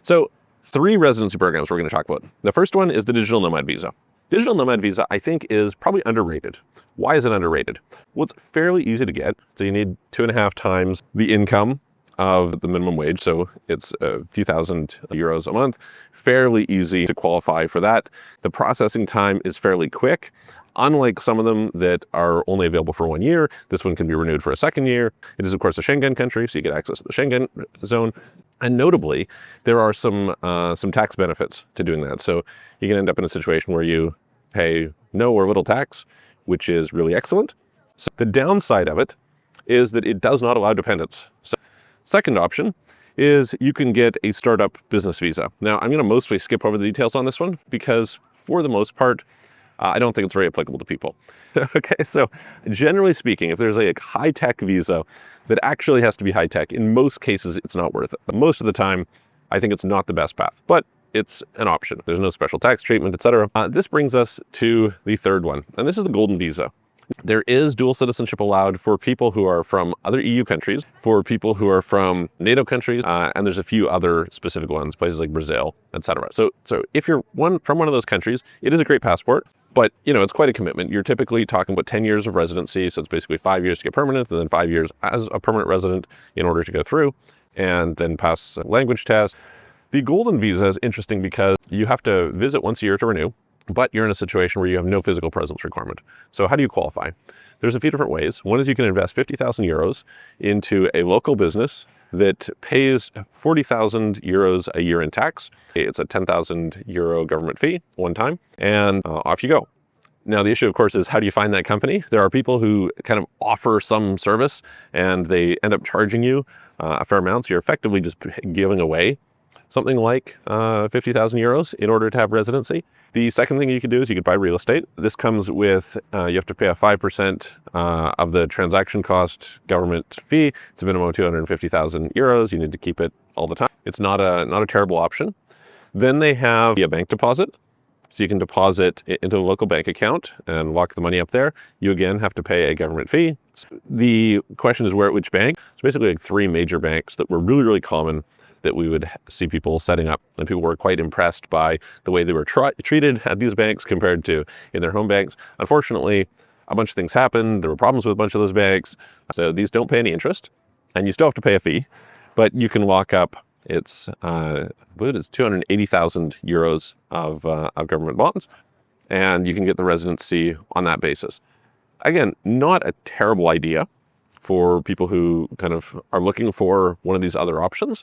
So 3 residency programs we're going to talk about. The first one is the Digital Nomad Visa. Digital Nomad Visa, I think, is probably underrated. Why is it underrated? Well, it's fairly easy to get. So you need 2.5 times the income of the minimum wage. So it's a few thousand euros a month. Fairly easy to qualify for that. The processing time is fairly quick. Unlike some of them that are only available for 1 year, this one can be renewed for a second year. It is, of course, a Schengen country, so you get access to the Schengen zone. And notably, there are some tax benefits to doing that. So you can end up in a situation where you pay no or little tax, which is really excellent. So the downside of it is that it does not allow dependents. So second option is you can get a startup business visa. Now, I'm going to mostly skip over the details on this one because for the most part, I don't think it's very applicable to people. Okay, so generally speaking, if there's a high-tech visa that actually has to be high-tech, in most cases, it's not worth it. Most of the time, I think it's not the best path, but it's an option. There's no special tax treatment, etc. This brings us to the third one, and this is the Golden Visa. There is dual citizenship allowed for people who are from other EU countries, for people who are from NATO countries, and there's a few other specific ones, places like Brazil, etc. So if you're from one of those countries, it is a great passport. But, it's quite a commitment. You're typically talking about 10 years of residency. So it's basically 5 years to get permanent and then 5 years as a permanent resident in order to go through and then pass a language test. The Golden Visa is interesting because you have to visit once a year to renew, but you're in a situation where you have no physical presence requirement. So how do you qualify? There's a few different ways. One is you can invest 50,000 euros into a local business that pays 40,000 euros a year in tax. It's a 10,000 euro government fee one time, and off you go. Now, the issue, of course, is how do you find that company? There are people who kind of offer some service and they end up charging you a fair amount. So you're effectively just giving away something like 50,000 euros in order to have residency. The second thing you could do is you could buy real estate. This comes with, you have to pay a 5% of the transaction cost government fee. It's a minimum of 250,000 euros. You need to keep it all the time. It's not a terrible option. Then they have a bank deposit. So you can deposit it into a local bank account and lock the money up there. You again have to pay a government fee. The question is which bank? It's basically like 3 major banks that were really, really common that we would see people setting up, and people were quite impressed by the way they were treated at these banks compared to in their home banks. Unfortunately, a bunch of things happened. There were problems with a bunch of those banks. So these don't pay any interest, and you still have to pay a fee, but you can lock up, it's 280,000 euros of government bonds, and you can get the residency on that basis. Again, not a terrible idea for people who kind of are looking for one of these other options.